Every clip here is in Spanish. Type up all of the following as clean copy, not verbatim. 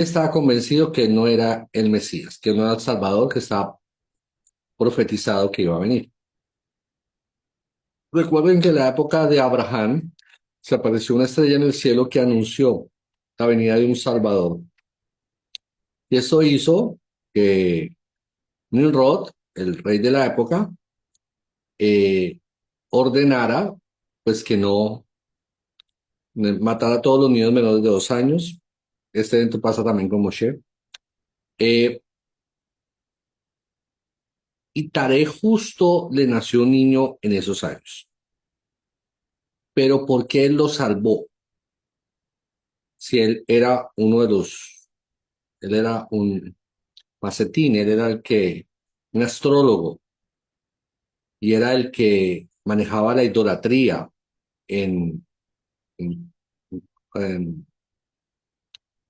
Estaba convencido que no era el Mesías, que no era el Salvador que estaba profetizado que iba a venir. Recuerden que en la época de Abraham se apareció una estrella en el cielo que anunció la venida de un Salvador. Y eso hizo que Nimrod, el rey de la época, eh, ordenara pues que no matara a todos los niños menores de 2 años. Este evento pasa también con Moshe. Eh, y Taré justo le nació un niño en esos años. Pero ¿por qué él lo salvó? Si él era él era un macetín, él era un astrólogo, y era el que manejaba la idolatría en, en, en,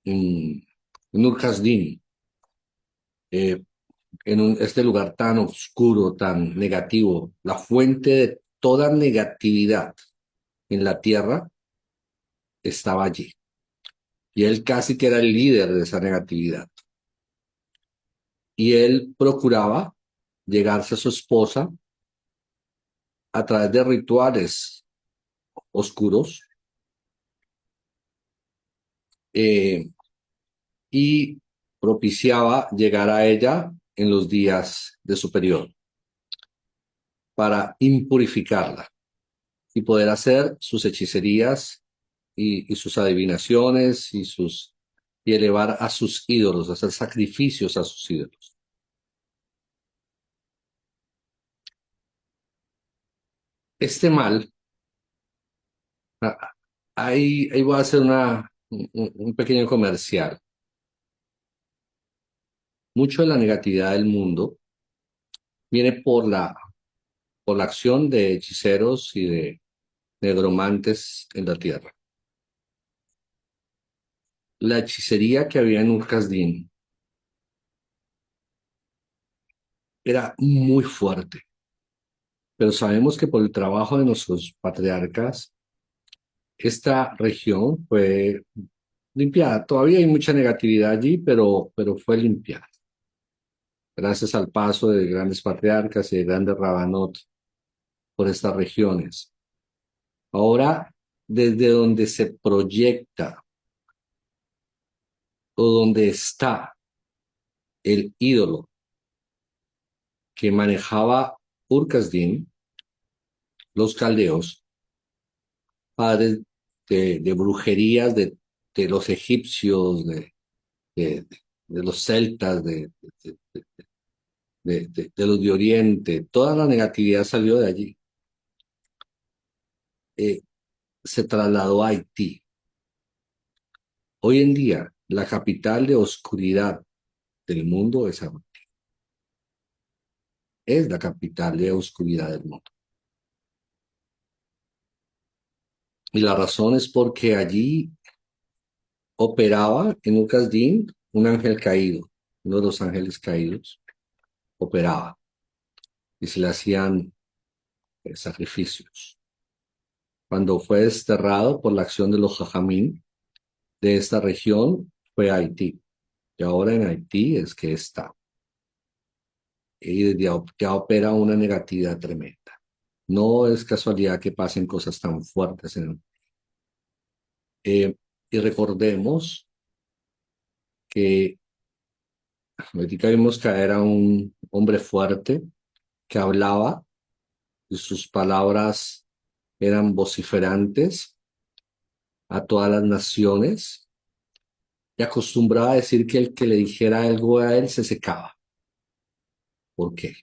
en, en Ur Kasdin, eh, este lugar tan oscuro, tan negativo, la fuente de toda negatividad en la tierra estaba allí. Y él casi que era el líder de esa negatividad. Y él procuraba llegarse a su esposa a través de rituales oscuros, eh, y propiciaba llegar a ella en los días de su periodo para impurificarla y poder hacer sus hechicerías y sus adivinaciones y elevar a sus ídolos, hacer sacrificios a sus ídolos. Este mal, ah, ahí voy a hacer un pequeño comercial. Mucho de la negatividad del mundo viene por la acción de hechiceros y de negromantes en la tierra. La hechicería que había en Urkasdin era muy fuerte, pero sabemos que por el trabajo de nuestros patriarcas, esta región fue limpiada. Todavía hay mucha negatividad allí, pero fue limpiada, gracias al paso de grandes patriarcas y de grandes rabanot por estas regiones. Ahora, desde donde se proyecta o donde está el ídolo que manejaba Urkasdin, los caldeos, padres de brujerías de los egipcios, de, de los celtas, de los de Oriente, toda la negatividad salió de allí. Eh, Se trasladó a Haití. Hoy en día, la capital de oscuridad del mundo es la capital de oscuridad del mundo. Y la razón es porque allí operaba en Ucasdín un ángel caído, uno de los ángeles caídos, operaba y se le hacían sacrificios. Cuando fue desterrado por la acción de los jajamín de esta región, fue a Haití. Y ahora en Haití es que está. Y desde ya opera una negatividad tremenda. No es casualidad que pasen cosas tan fuertes y recordemos que ahorita vimos caer a un hombre fuerte que hablaba y sus palabras eran vociferantes a todas las naciones y acostumbraba a decir que el que le dijera algo a él se secaba. ¿Por qué?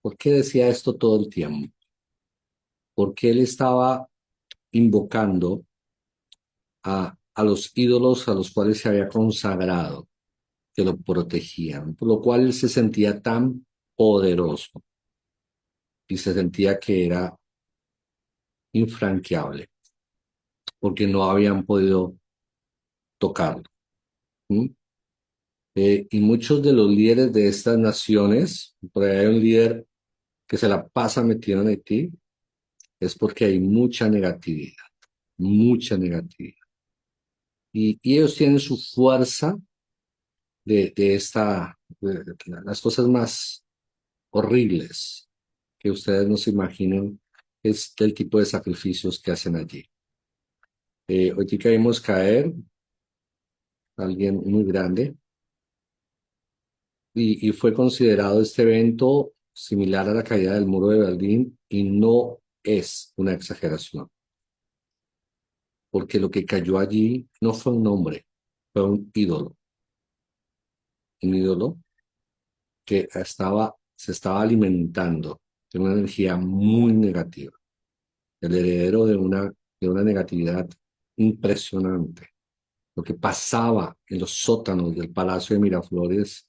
¿Por qué decía esto todo el tiempo? Porque él estaba invocando a los ídolos a los cuales se había consagrado, que lo protegían, por lo cual él se sentía tan poderoso y se sentía que era infranqueable, porque no habían podido tocarlo. ¿Mm? Y muchos de los líderes de estas naciones, por ahí hay un líder que se la pasa metido en Haití, es porque hay mucha negatividad, mucha negatividad. Y ellos tienen su fuerza de las cosas más horribles que ustedes no se imaginen, es el tipo de sacrificios que hacen allí. Ahorita vimos caer a alguien muy grande y fue considerado este evento similar a la caída del muro de Berlín y no es una exageración, porque lo que cayó allí no fue un hombre, fue un ídolo que se estaba alimentando de una energía muy negativa, el heredero de una negatividad impresionante. Lo que pasaba en los sótanos del Palacio de Miraflores,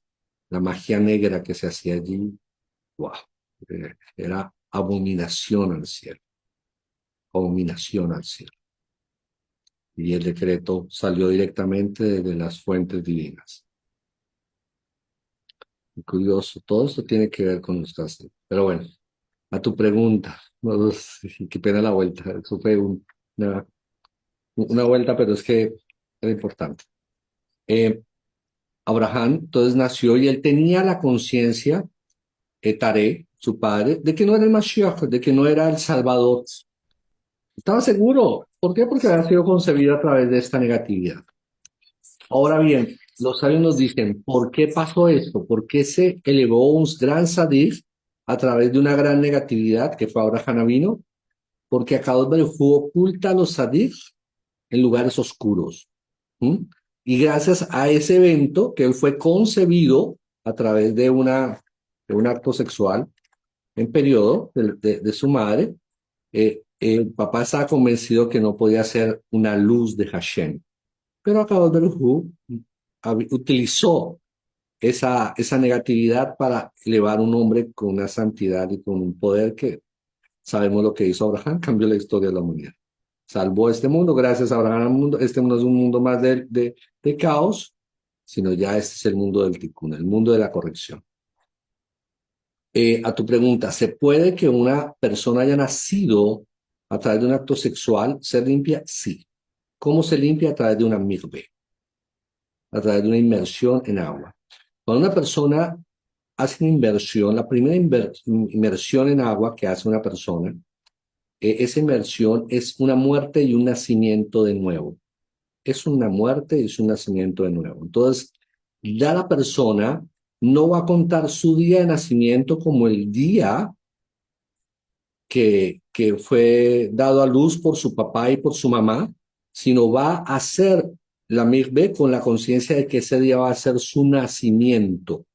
la magia negra que se hacía allí, wow, era abominación al cielo, abominación al cielo. Y el decreto salió directamente de las fuentes divinas. Curioso, todo esto tiene que ver con nuestras... Pero bueno, a tu pregunta, no, sí, qué pena la vuelta, eso fue una vuelta, pero es que era importante. Eh, Abraham entonces nació y él tenía la conciencia, Taré, su padre, de que no era el Mashiach, de que no era el Salvador. Estaba seguro. ¿Por qué? Porque había sido concebido a través de esta negatividad. Ahora bien, los sabios nos dicen, ¿por qué pasó esto? ¿Por qué se elevó un gran sadir a través de una gran negatividad que fue Abraham Avino? Porque Akadosh Baruj Hu oculta a los sadir en lugares oscuros. ¿Mm? Y gracias a ese evento, que él fue concebido a través de un acto sexual en periodo de su madre, el papá estaba convencido que no podía ser una luz de Hashem. Pero Akadosh Baruj Hu utilizó esa negatividad para elevar un hombre con una santidad y con un poder que sabemos lo que hizo Abraham, cambió la historia de la humanidad. Salvó este mundo, gracias a Abraham, este mundo es un mundo más de caos, sino ya este es el mundo del tikkun, el mundo de la corrección. A tu pregunta, ¿se puede que una persona haya nacido a través de un acto sexual ser limpia? Sí. ¿Cómo se limpia? A través de una mikveh, a través de una inmersión en agua. Cuando una persona hace una inversión, la primera inmersión en agua que hace una persona, esa inmersión es una muerte y un nacimiento de nuevo. Es una muerte y es un nacimiento de nuevo. Entonces, ya la persona no va a contar su día de nacimiento como el día que fue dado a luz por su papá y por su mamá, sino va a hacer la mikveh con la conciencia de que ese día va a ser su nacimiento.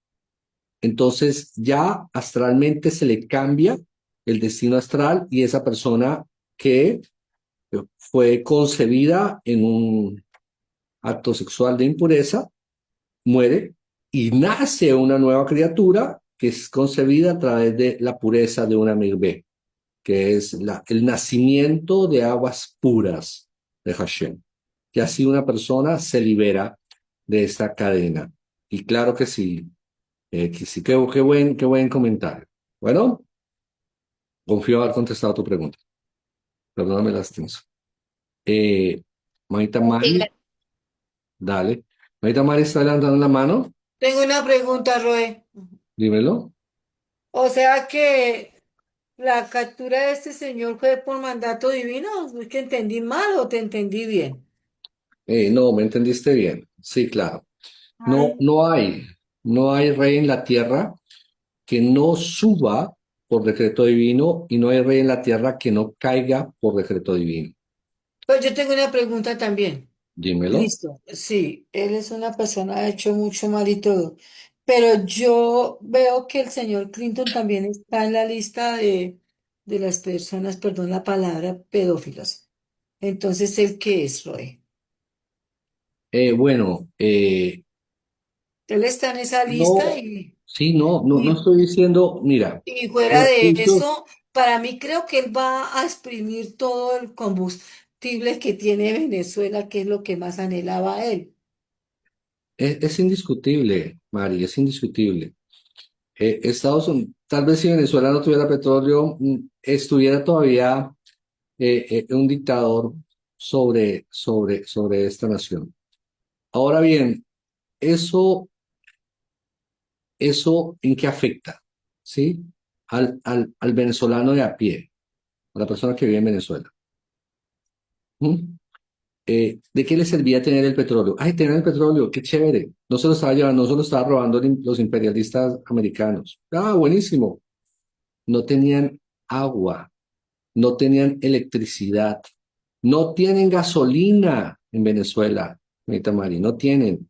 Entonces ya astralmente se le cambia el destino astral y esa persona que fue concebida en un acto sexual de impureza muere y nace una nueva criatura que es concebida a través de la pureza de una mikveh, que es el nacimiento de aguas puras de Hashem. Y así una persona se libera de esta cadena. Y claro que sí, qué buen comentario. Bueno, confío haber contestado tu pregunta. Perdóname las extenso. Eh, Maita Mari, Sí. dale. Maita Mari está levantando la mano. Tengo una pregunta, Roe. Dímelo. O sea que la captura de este señor fue por mandato divino. ¿Es que entendí mal o te entendí bien? No, me entendiste bien. Sí, claro. No, Ay. no hay rey en la tierra que no suba por decreto divino y no hay rey en la tierra que no caiga por decreto divino. Pues yo tengo una pregunta también. Dímelo. Listo. Sí, él es una persona, ha hecho mucho mal y todo. Pero yo veo que el señor Clinton también está en la lista de las personas, perdón la palabra, pedófilos. Entonces, ¿él qué es, Roe? Bueno, Él está en esa lista no, sí, no y estoy diciendo, mira, Y fuera de muchos, eso, para mí creo que él va a exprimir todo el combustible que tiene Venezuela, que es lo que más anhelaba él. es indiscutible, Mari, es indiscutible. Estados Unidos, tal vez si Venezuela no tuviera petróleo, estuviera todavía un dictador sobre esta nación. Ahora bien, eso ¿eso en qué afecta? ¿Sí? Al venezolano de a pie, a la persona que vive en Venezuela. ¿Mm? ¿De qué le servía tener el petróleo? Ay, tener el petróleo, qué chévere. No se lo estaba llevando, no se lo estaba robando los imperialistas americanos. Ah, buenísimo. No tenían agua, no tenían electricidad, no tienen gasolina en Venezuela, señorita Mari, no tienen,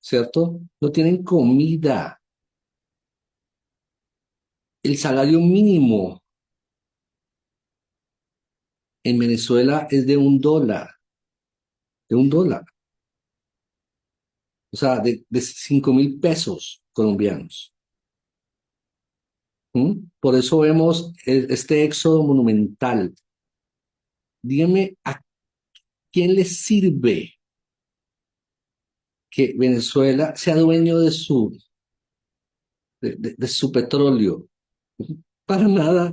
¿cierto? No tienen comida. El salario mínimo en Venezuela es de un dólar, o sea, de 5.000 pesos colombianos. ¿Mm? Por eso vemos este éxodo monumental. Dígame, ¿a quién le sirve que Venezuela sea dueño de su petróleo? Para nada,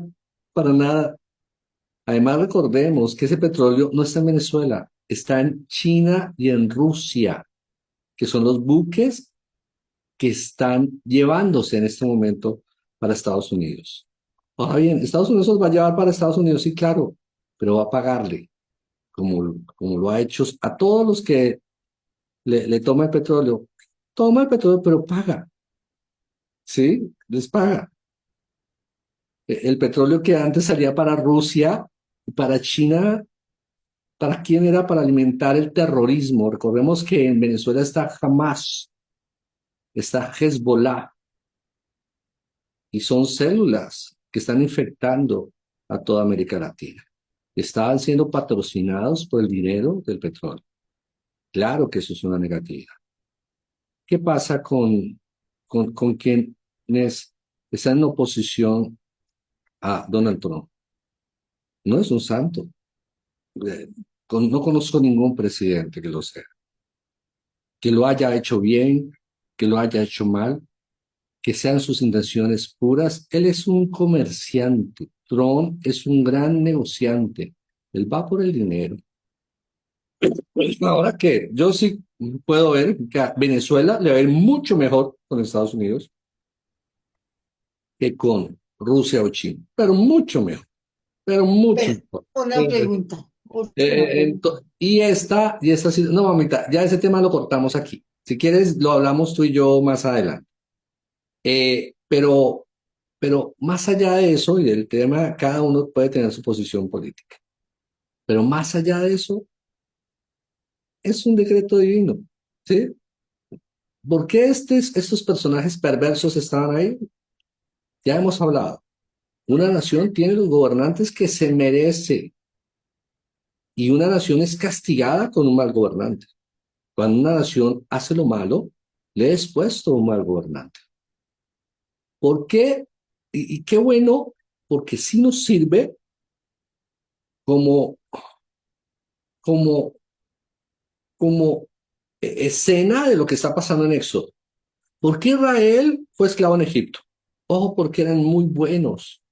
para nada. Además, recordemos que ese petróleo no está en Venezuela, está en China y en Rusia, que son los buques que están llevándose en este momento para Estados Unidos. Ahora bien, Estados Unidos los va a llevar para Estados Unidos, sí, claro, pero va a pagarle, como lo ha hecho a todos los que le toma el petróleo. Toma el petróleo, pero paga, ¿sí? Les paga. El petróleo que antes salía para Rusia y para China, ¿para quién era? Para alimentar el terrorismo. Recordemos que en Venezuela está Hamas, está Hezbollah, y son células que están infectando a toda América Latina. Estaban siendo patrocinados por el dinero del petróleo. Claro que eso es una negativa. ¿Qué pasa con quienes están en oposición a Donald Trump? No es un santo. Eh, no conozco ningún presidente que lo sea, que lo haya hecho bien, que lo haya hecho mal, que sean sus intenciones puras. Él es un comerciante. Trump es un gran negociante. Él va por el dinero. Pues ahora que yo sí puedo ver que a Venezuela le va a ir mucho mejor con Estados Unidos que con Rusia o China, pero mucho mejor, pero mucho Bueno, mejor. una pregunta, última pregunta. Y esta sí, no, mamita, ya ese tema lo cortamos aquí. Si quieres, lo hablamos tú y yo más adelante. Pero más allá de eso y del tema, cada uno puede tener su posición política. Pero más allá de eso, es un decreto divino, ¿sí? ¿Por qué estos personajes perversos estaban ahí? Ya hemos hablado. Una nación tiene los gobernantes que se merece y una nación es castigada con un mal gobernante. Cuando una nación hace lo malo, le es puesto un mal gobernante. ¿Por qué? Y qué bueno, porque sí nos sirve como, como, como escena de lo que está pasando en Éxodo. ¿Por qué Israel fue esclavo en Egipto? Ojo, porque eran muy buenos.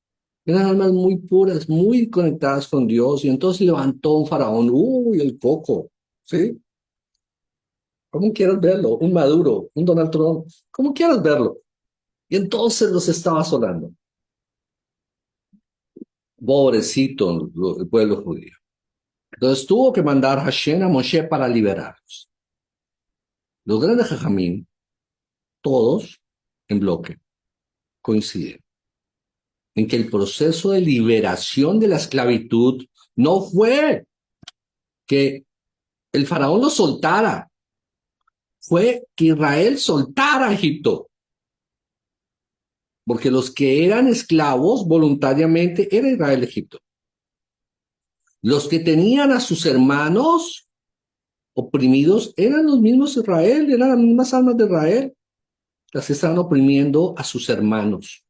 Eran almas muy puras, muy conectadas con Dios, y entonces levantó un faraón, uy, el coco, ¿sí? Como quieras verlo, un Maduro, un Donald Trump, como quieras verlo. Y entonces los estaba asolando. Pobrecito el pueblo judío. Entonces tuvo que mandar Hashem a Moshe para liberarlos. Los grandes Jajamín, todos en bloque, coinciden en que el proceso de liberación de la esclavitud no fue que el faraón lo soltara, fue que Israel soltara a Egipto, porque los que eran esclavos voluntariamente era Israel Egipto. Los que tenían a sus hermanos oprimidos eran los mismos Israel, eran las mismas almas de Israel, las que estaban oprimiendo a sus hermanos.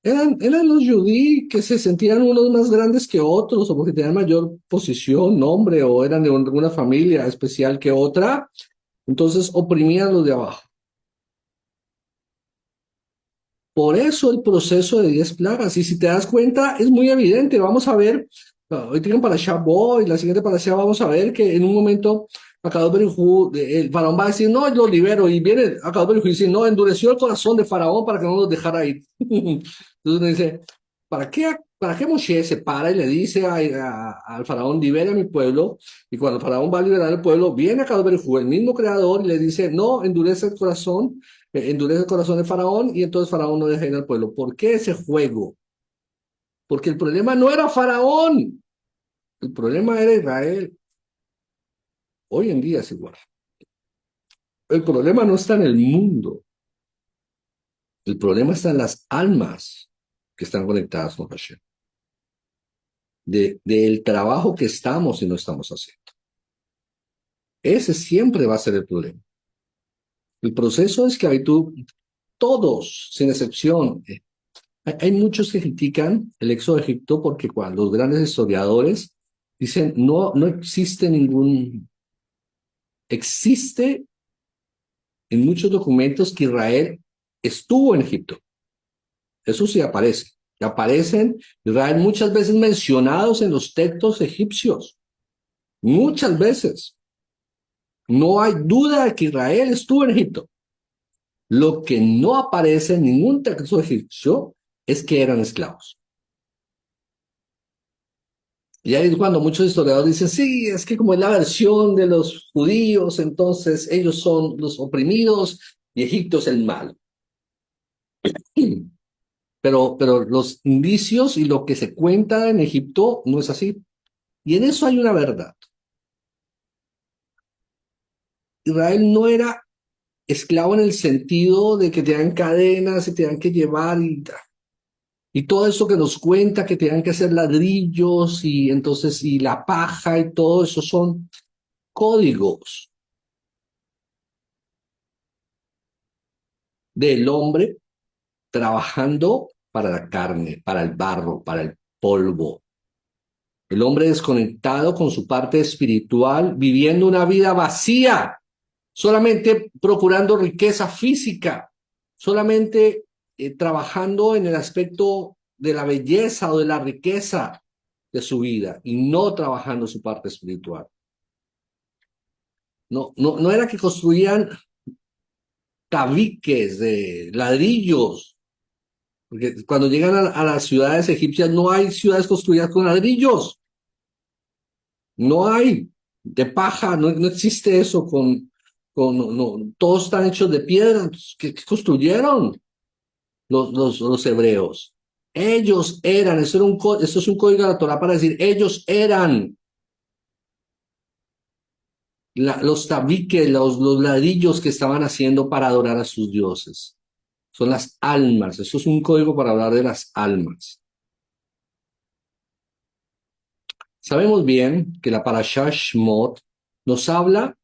Eran los judíos que se sentían unos más grandes que otros, o porque tenían mayor posición, nombre, o eran de una familia especial que otra, entonces oprimían a los de abajo. Por eso el proceso de 10 plagas. Y si te das cuenta, es muy evidente. Vamos a ver, hoy tienen para Shavuot y la siguiente para Shavuot, vamos a ver que en un momento Akadosh Baruj Hu, el faraón va a decir, no, lo libero, y viene Akadosh Baruj Hu y dice, no, endureció el corazón de faraón para que no los dejara ir. Entonces uno dice, ¿para qué Moshe se para y le dice al faraón, libera a mi pueblo? Y cuando el faraón va a liberar al pueblo, viene Akadosh Baruj Hu, el mismo creador, y le dice, no, endurece el corazón de faraón, y entonces faraón no deja ir al pueblo. ¿Por qué ese juego? Porque el problema no era faraón, el problema era Israel. Hoy en día es igual. El problema no está en el mundo. El problema está en las almas que están conectadas con Hashem, del trabajo que estamos y no estamos haciendo. Ese siempre va a ser el problema. El proceso es que hay todos, sin excepción, hay muchos que critican el éxodo de Egipto porque cuando los grandes historiadores dicen no existe existe en muchos documentos que Israel estuvo en Egipto. Eso sí aparece. Aparecen Israel muchas veces mencionados en los textos egipcios. Muchas veces. No hay duda de que Israel estuvo en Egipto. Lo que no aparece en ningún texto egipcio es que eran esclavos. Y ahí es cuando muchos historiadores dicen, sí, es que como es la versión de los judíos, entonces ellos son los oprimidos y Egipto es el malo. Pero los indicios y lo que se cuenta en Egipto no es así. Y en eso hay una verdad. Israel no era esclavo en el sentido de que te dan cadenas y te dan que llevar y todo eso que nos cuenta, que te dan que hacer ladrillos y entonces y la paja y todo eso son códigos del hombre trabajando para la carne, para el barro, para el polvo. El hombre desconectado con su parte espiritual, viviendo una vida vacía, solamente procurando riqueza física, solamente trabajando en el aspecto de la belleza o de la riqueza de su vida y no trabajando su parte espiritual. No era que construían tabiques de ladrillos, porque cuando llegan a las ciudades egipcias no hay ciudades construidas con ladrillos, no hay de paja, no existe eso todos están hechos de piedra. ¿Qué construyeron los hebreos? Ellos eran, eso es un código de la Torah para decir, ellos eran los tabiques, los ladrillos que estaban haciendo para adorar a sus dioses. Son las almas, eso es un código para hablar de las almas. Sabemos bien que la Parashá Shmot nos habla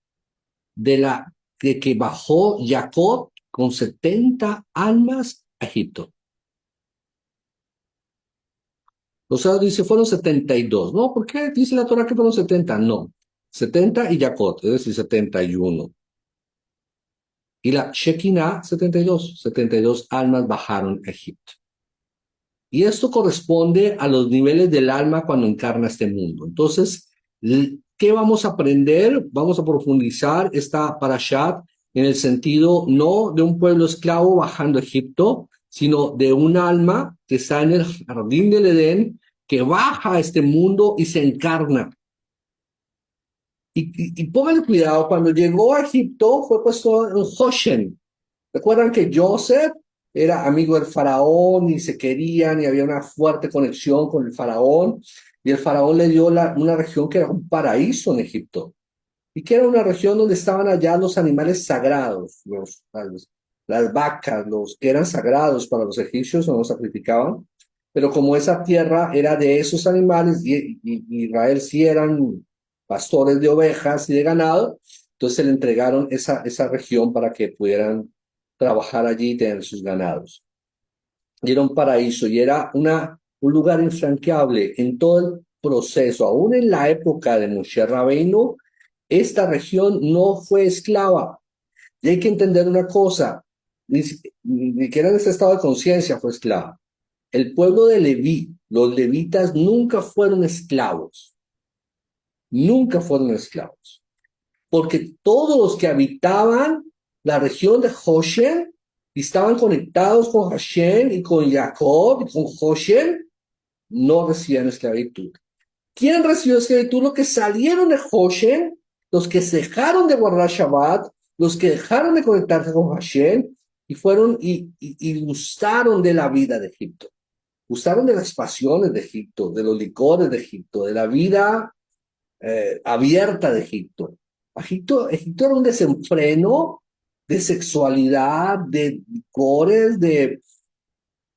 de que bajó Jacob con 70 almas a Egipto. Los sabios dicen fueron 72. ¿No? ¿Por qué dice la Torah que fueron 70? No. 70 y Jacob, es decir, 71. Y la Shekinah, 72. 72 almas bajaron a Egipto. Y esto corresponde a los niveles del alma cuando encarna este mundo. Entonces, ¿qué vamos a aprender? Vamos a profundizar esta parashat en el sentido no de un pueblo esclavo bajando a Egipto, sino de un alma que está en el jardín del Edén, que baja a este mundo y se encarna. Y pónganle cuidado, cuando llegó a Egipto fue puesto en Goshen. Recuerdan que Joseph era amigo del faraón y se querían y había una fuerte conexión con el faraón. Y el faraón le dio una región que era un paraíso en Egipto. Y que era una región donde estaban allá los animales sagrados, las vacas, los que eran sagrados para los egipcios, no los sacrificaban. Pero como esa tierra era de esos animales y Israel sí eran pastores de ovejas y de ganado, entonces se le entregaron esa región para que pudieran trabajar allí y tener sus ganados. Y era un paraíso y era un lugar infranqueable en todo el proceso, aún en la época de Moshe Rabbeinu, esta región no fue esclava. Y hay que entender una cosa, ni siquiera en este estado de conciencia fue esclava. El pueblo de Leví, los levitas nunca fueron esclavos, nunca fueron esclavos. porque todos los que habitaban la región de Goshen y estaban conectados con Hashem y con Jacob y con Goshen, no recibían esclavitud. ¿Quién recibió esclavitud? Los que salieron de Goshen, los que se dejaron de guardar Shabbat, los que dejaron de conectarse con Hashem y fueron y gustaron de la vida de Egipto. Gustaron de las pasiones de Egipto, de los licores de Egipto, de la vida abierta de Egipto. Egipto era un desenfreno de sexualidad, de licores, de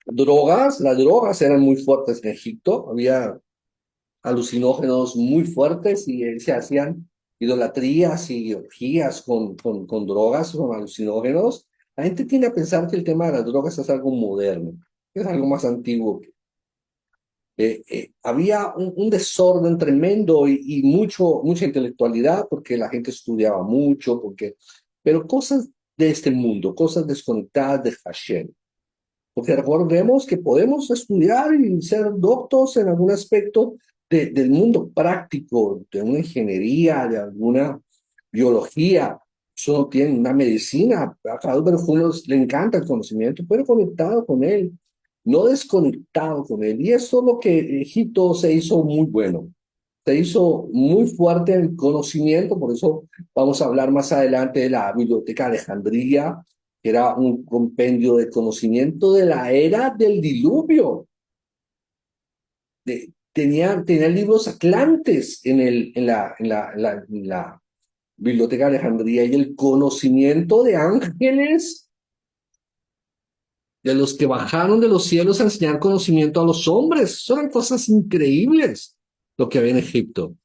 drogas. Las drogas eran muy fuertes en Egipto. Había alucinógenos muy fuertes y se hacían idolatrías y orgías con drogas, con alucinógenos. La gente tiende a pensar que el tema de las drogas es algo moderno, es algo más antiguo. Había un desorden tremendo y mucha intelectualidad porque la gente estudiaba mucho, pero cosas de este mundo, cosas desconectadas de Hashem. Porque recordemos que podemos estudiar y ser doctos en algún aspecto del mundo práctico, de una ingeniería, de alguna biología. Eso no tiene una medicina. A cada uno le encanta el conocimiento, pero conectado con él, no desconectado con él. Y eso es lo que Egipto se hizo muy bueno. Se hizo muy fuerte en el conocimiento, por eso vamos a hablar más adelante de la Biblioteca de Alejandría, que era un compendio de conocimiento de la era del diluvio. Tenía libros atlantes en la Biblioteca de Alejandría y el conocimiento de ángeles, de los que bajaron de los cielos a enseñar conocimiento a los hombres. Son eran cosas increíbles lo que había en Egipto.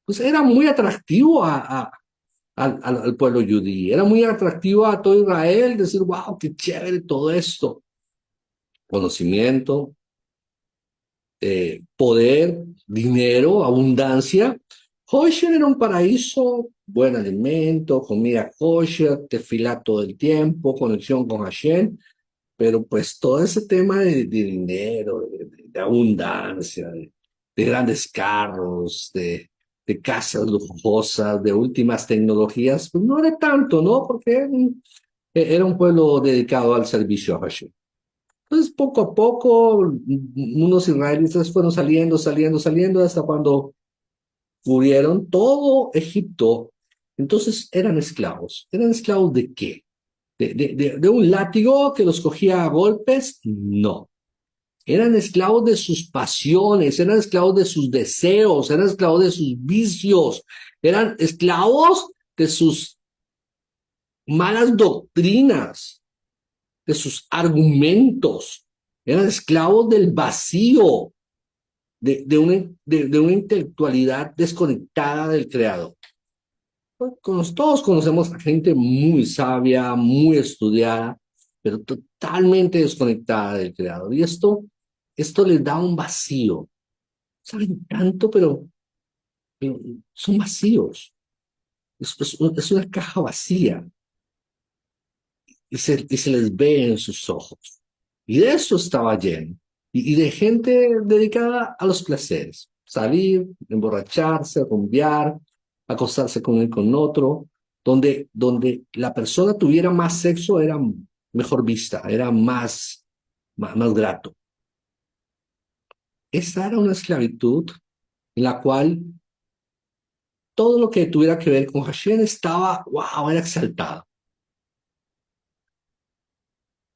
Pues era muy atractivo al pueblo judío, era muy atractivo a todo Israel decir, wow, qué chévere todo esto. Conocimiento, poder, dinero, abundancia. Kosher era un paraíso, buen alimento, comida kosher, tefilá todo el tiempo, conexión con Hashem, pero pues todo ese tema de dinero, de abundancia, de grandes carros, de casas lujosas, de últimas tecnologías, pues no era tanto, ¿no? Porque era un pueblo dedicado al servicio a Hashem. Entonces, poco a poco, unos israelitas fueron saliendo, hasta cuando cubrieron todo Egipto. Entonces, eran esclavos. ¿Eran esclavos de qué? ¿De un látigo que los cogía a golpes? No. Eran esclavos de sus pasiones, eran esclavos de sus deseos, eran esclavos de sus vicios, eran esclavos de sus malas doctrinas, de sus argumentos, eran esclavos del vacío, de una intelectualidad desconectada del creador. Todos conocemos a gente muy sabia, muy estudiada, pero totalmente desconectada del creador. Y esto les da un vacío. Saben tanto, pero son vacíos. Es una caja vacía y se les ve en sus ojos. Y de eso estaba lleno. Y de gente dedicada a los placeres. Salir, emborracharse, rumbear, acostarse con uno y con otro. Donde la persona tuviera más sexo era mejor vista, era más grato. Esa era una esclavitud en la cual todo lo que tuviera que ver con Hashem estaba, wow, era exaltado.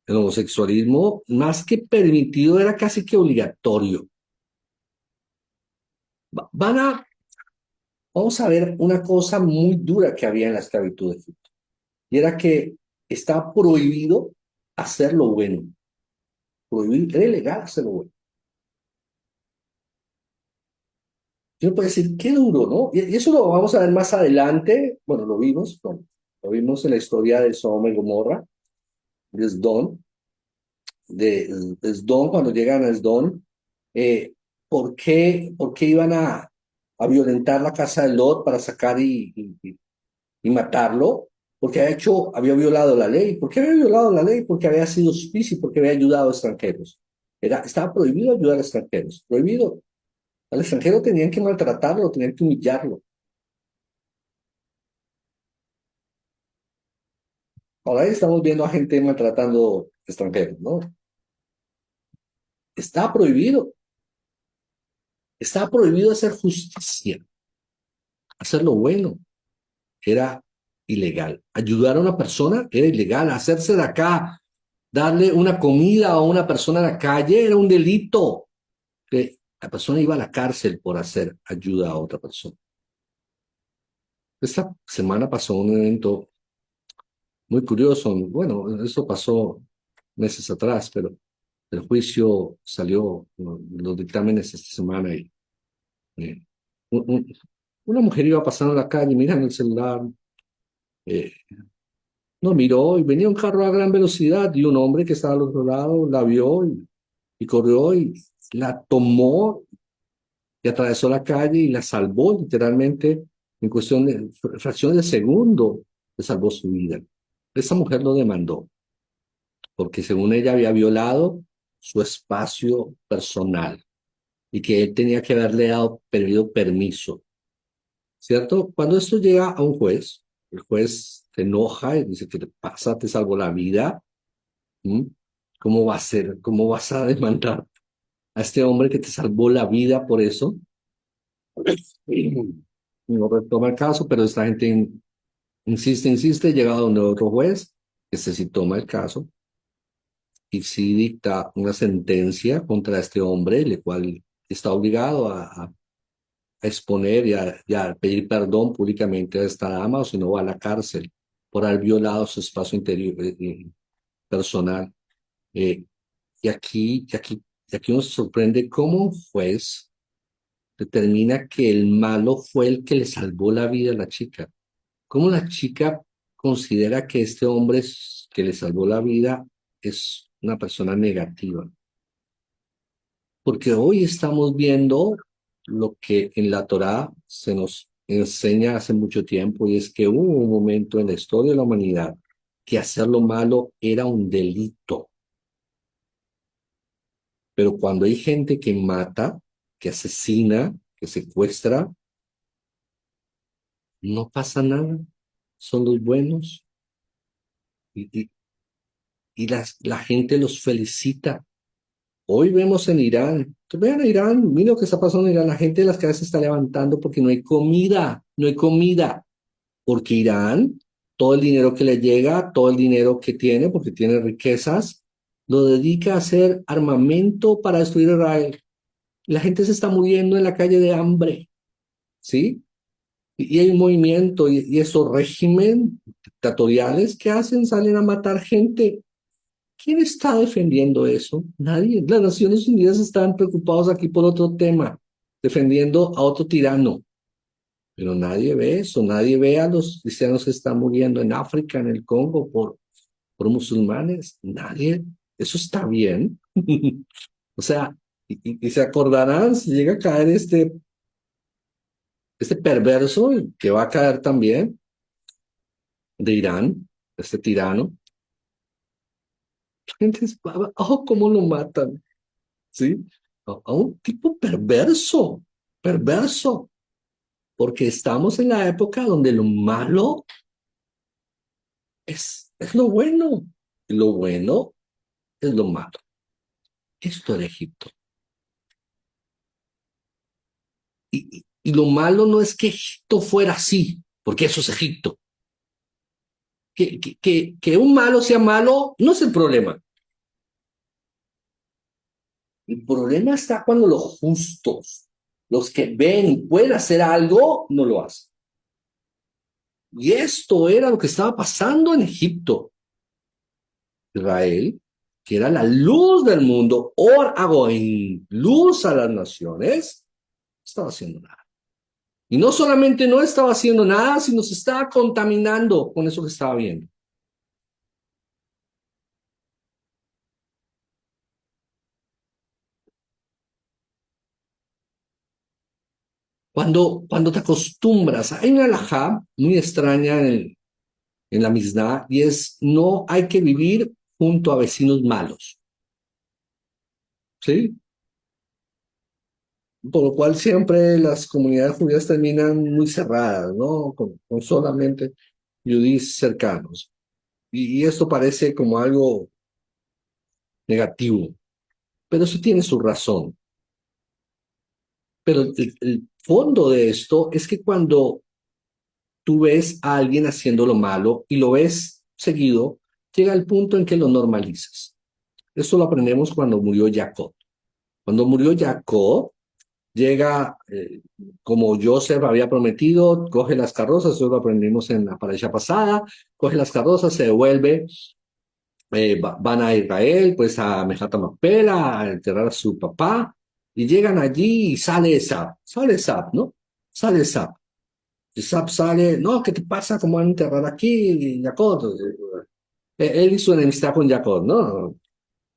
El homosexualismo, más que permitido, era casi que obligatorio. Van a Vamos a ver una cosa muy dura que había en la esclavitud de Egipto. Y era que estaba prohibido hacer lo bueno. Prohibido, era ilegal hacer lo bueno. Yo puedo decir, qué duro, ¿no? Y eso lo vamos a ver más adelante. Bueno, lo vimos en la historia de Sodoma y Gomorra, de Sdom, de Sdom, cuando llegan a Sdom. eh, ¿Por qué iban a violentar la casa de Lot para sacar y matarlo? Porque había violado la ley. ¿Por qué había violado la ley? Porque había sido suplicio, porque había ayudado a extranjeros. Estaba prohibido ayudar a extranjeros, prohibido. Al extranjero tenían que maltratarlo, tenían que humillarlo. Ahora ahí estamos viendo a gente maltratando extranjeros, ¿no? Está prohibido, está prohibido hacer justicia, hacer lo bueno. Era ilegal. Ayudar a una persona era ilegal. Hacerse de acá, darle una comida a una persona en la calle era un delito. Que la persona iba a la cárcel por hacer ayuda a otra persona. Esta semana pasó un evento muy curioso. Bueno, eso pasó meses atrás, pero el juicio salió, los dictámenes esta semana y eh, un- un- una mujer iba pasando la calle mirando el celular, eh, no miró y venía un carro a gran velocidad y un hombre que estaba al otro lado la vio y corrió y la tomó y atravesó la calle y la salvó literalmente en cuestión de fracción de segundo, le salvó su vida. Esa mujer lo demandó porque según ella había violado su espacio personal y que él tenía que haberle dado pedido permiso, ¿cierto? Cuando esto llega a un juez, el juez se enoja y dice, ¿qué te pasa? Te salvó la vida. ¿Mm? ¿Cómo va a ser? ¿Cómo vas a demandar a este hombre que te salvó la vida por eso? Y no retoma el caso, pero esta gente insiste, llega a donde otro juez, que se sí toma el caso y sí dicta una sentencia contra este hombre, el cual está obligado a exponer y a pedir perdón públicamente a esta dama, o si no va a la cárcel por haber violado su espacio interior, personal. Eh, y aquí uno se sorprende cómo un juez determina que el malo fue el que le salvó la vida a la chica. Cómo la chica considera que este hombre que le salvó la vida es una persona negativa. Porque hoy estamos viendo lo que en la Torá se nos enseña hace mucho tiempo, y es que hubo un momento en la historia de la humanidad que hacer lo malo era un delito. Pero cuando hay gente que mata, que asesina, que secuestra, no pasa nada. Son los buenos y, y la gente los felicita. Hoy vemos en Irán, que vean a Irán, mira lo que está pasando en Irán, la gente de las casas se está levantando porque no hay comida, no hay comida, porque Irán, todo el dinero que le llega, todo el dinero que tiene, porque tiene riquezas, lo dedica a hacer armamento para destruir Israel. La gente se está muriendo en la calle de hambre, ¿sí? Y hay un movimiento y esos regímenes dictatoriales que hacen, salen a matar gente. ¿Quién está defendiendo eso? Nadie. Las Naciones Unidas están preocupados aquí por otro tema, defendiendo a otro tirano. Pero nadie ve eso, nadie ve a los cristianos que están muriendo en África, en el Congo, por musulmanes. Nadie. Eso está bien. O sea, y se acordarán si llega a caer este perverso, que va a caer también, de Irán, este tirano. La gente es, oh, cómo lo matan, ¿sí? A un tipo perverso, perverso, porque estamos en la época donde lo malo es lo bueno, y lo bueno es lo malo. Esto era Egipto. Y lo malo no es que Egipto fuera así, porque eso es Egipto. Que un malo sea malo no es el problema. El problema está cuando los justos, los que ven y pueden hacer algo, no lo hacen. Y esto era lo que estaba pasando en Egipto. Israel, que era la luz del mundo, Or Agoin, luz a las naciones, no estaba haciendo nada. Y no solamente no estaba haciendo nada, sino se estaba contaminando con eso que estaba viendo. Cuando te acostumbras, hay una alajá muy extraña en la Mishnah, y es: no hay que vivir junto a vecinos malos, ¿sí? Por lo cual siempre las comunidades judías terminan muy cerradas, ¿no? Con solamente judíos cercanos. y esto parece como algo negativo, pero eso tiene su razón. Pero el fondo de esto es que cuando tú ves a alguien haciendo lo malo y lo ves seguido, llega el punto en que lo normalizas. Esto lo aprendemos cuando murió Jacob. Cuando murió Jacob, llega, como Joseph había prometido, coge las carrozas, eso lo aprendimos en la pareja pasada, coge las carrozas, se devuelve, van a Israel, pues a Mejata Mapela, a enterrar a su papá, y llegan allí y sale Esab, ¿no? Sale Esab. Esab sale, no, ¿qué te pasa? ¿Cómo van a enterrar aquí? Jacob, él hizo enemistad con Jacob, ¿no?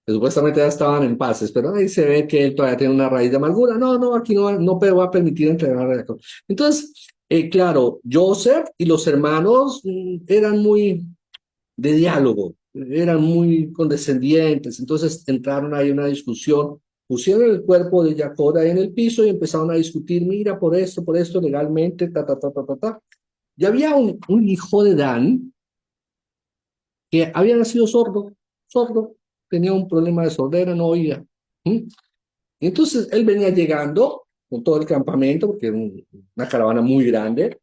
Supuestamente ya estaban en paces, pero ahí se ve que él todavía tiene una raíz de amargura. No, no, aquí no, no va a permitir entregar a Jacob. Entonces, claro, Joseph y los hermanos eran muy de diálogo, eran muy condescendientes, entonces entraron ahí en una discusión, pusieron el cuerpo de Jacob ahí en el piso y empezaron a discutir, mira, por esto, legalmente, ta, ta, ta, ta, ta, ta. Y había un hijo de Dan que había nacido sordo, tenía un problema de sordera, no oía. ¿Mm? Y entonces él venía llegando con todo el campamento, porque era una caravana muy grande,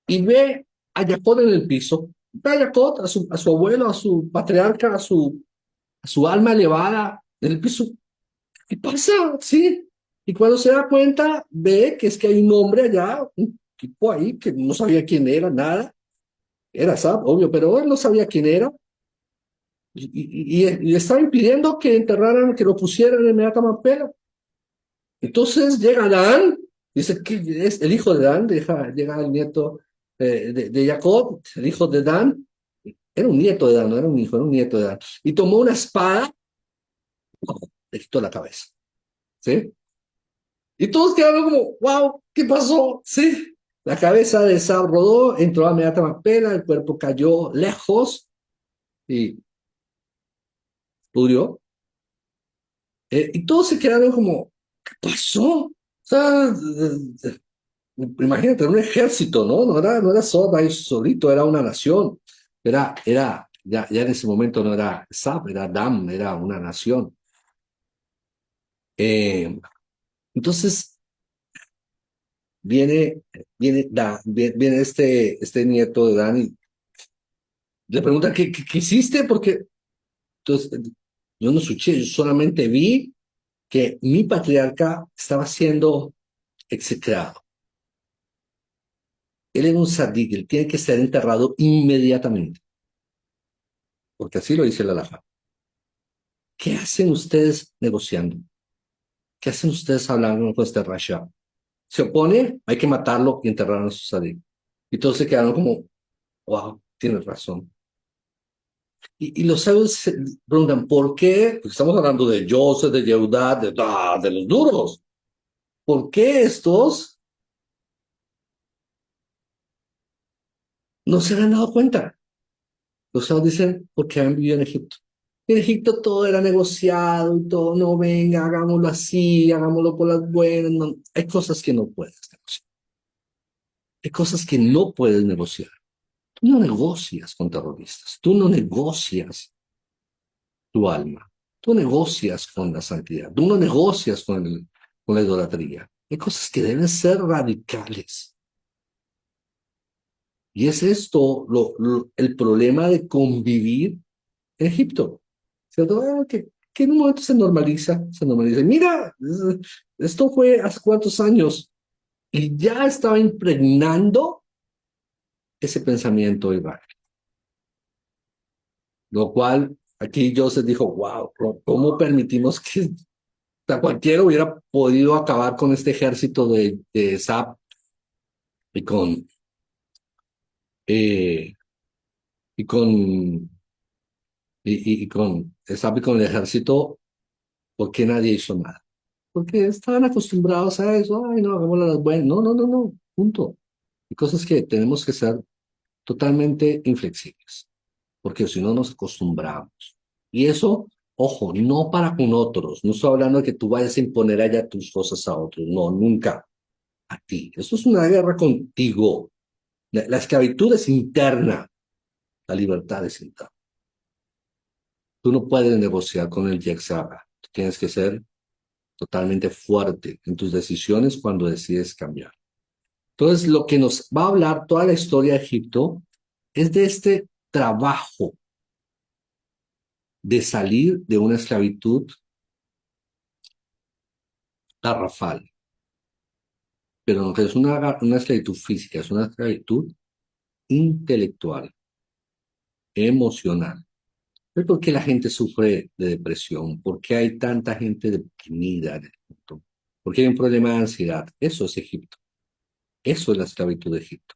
y ve a Jacob en el piso, ve a Jacob, a su abuelo, a su patriarca, a su alma elevada en el piso. ¿Qué pasa? Sí. Y cuando se da cuenta, ve que es que hay un hombre allá, un tipo ahí que no sabía quién era, nada. Era Sab, obvio, pero él no sabía quién era. Y estaba impidiendo que enterraran, que lo pusieran en Meata Mampera. Entonces llega Dan, dice que es el hijo de Dan, llega el nieto de Jacob, el hijo de Dan. Era un nieto de Dan, no era un hijo, era un nieto de Dan. Y tomó una espada, le quitó la cabeza. ¿Sí? Y todos quedaron como, wow, ¿qué pasó? Sí. La cabeza de Sab rodó, entró a Meata Mampera, el cuerpo cayó lejos y pudrió. Y todos se quedaron como, ¿qué pasó? O sea, imagínate, era un ejército, ¿no? No era solo ahí solito, era una nación. Ya en ese momento no era Sab, era Dam, era una nación. Eh, entonces viene este nieto de Dan y le pregunta, ¿qué hiciste? Porque entonces, yo no escuché, yo solamente vi que mi patriarca estaba siendo execrado. Él era un sadik, él tiene que ser enterrado inmediatamente, porque así lo dice la Alajá. ¿Qué hacen ustedes negociando? ¿Qué hacen ustedes hablando con este Rasha? Se opone, hay que matarlo y enterrar a su sadik. Y todos se quedaron como, wow, tienes razón. Y los sabios se preguntan, ¿por qué? Porque estamos hablando de Joseph, de Yehudá, de los duros. ¿Por qué estos no se habían dado cuenta? Los sabios dicen, porque habían vivido en Egipto. En Egipto todo era negociado y todo, no, venga, hagámoslo así, hagámoslo por las buenas. No. Hay cosas que no puedes negociar. Hay cosas que no puedes negociar. Tú no negocias con terroristas. Tú no negocias tu alma. Tú negocias con la santidad. Tú no negocias con la idolatría. Hay cosas que deben ser radicales. Y es esto el problema de convivir en Egipto. ¿Cierto? Que en un momento se normaliza. Mira, esto fue hace cuántos años y ya estaba impregnando ese pensamiento Israel. Lo cual aquí Joseph dijo, wow, ¿cómo permitimos que cualquiera hubiera podido acabar con este ejército de Zap y eh, y con, y con Zap y con el ejército? ¿Por qué nadie hizo nada? Porque estaban acostumbrados a eso. Ay, no, hagámoslo las buenas. No, no, no, no, punto. Hay cosas que tenemos que ser totalmente inflexibles, porque si no nos acostumbramos. Y eso, ojo, no para con otros. No estoy hablando de que tú vayas a imponer allá tus cosas a otros. No, nunca a ti. Esto es una guerra contigo. La esclavitud es interna, la libertad es interna. Tú no puedes negociar con el Yetzirah. Tú tienes que ser totalmente fuerte en tus decisiones cuando decides cambiar. Entonces, lo que nos va a hablar toda la historia de Egipto es de este trabajo de salir de una esclavitud garrafal, pero no es una esclavitud física, es una esclavitud intelectual, emocional. ¿Por qué la gente sufre de depresión? ¿Por qué hay tanta gente deprimida en el mundo? ¿Por qué hay un problema de ansiedad? Eso es Egipto. Eso es la esclavitud de Egipto.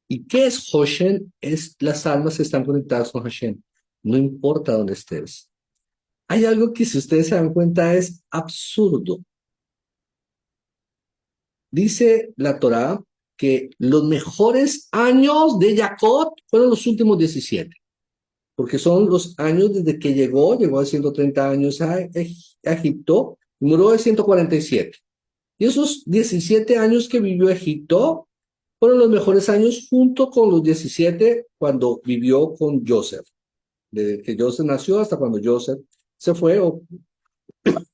¿Y qué es Hoshen? Es las almas que están conectadas con Hashem. No importa dónde estés. Hay algo que, si ustedes se dan cuenta, es absurdo. Dice la Torá que los mejores años de Jacob fueron los últimos 17, porque son los años desde que llegó de 130 años a Egipto, y murió de 147. Y esos 17 años que vivió Egipto fueron los mejores años, junto con los 17 cuando vivió con Joseph. Desde que Joseph nació hasta cuando Joseph se fue, o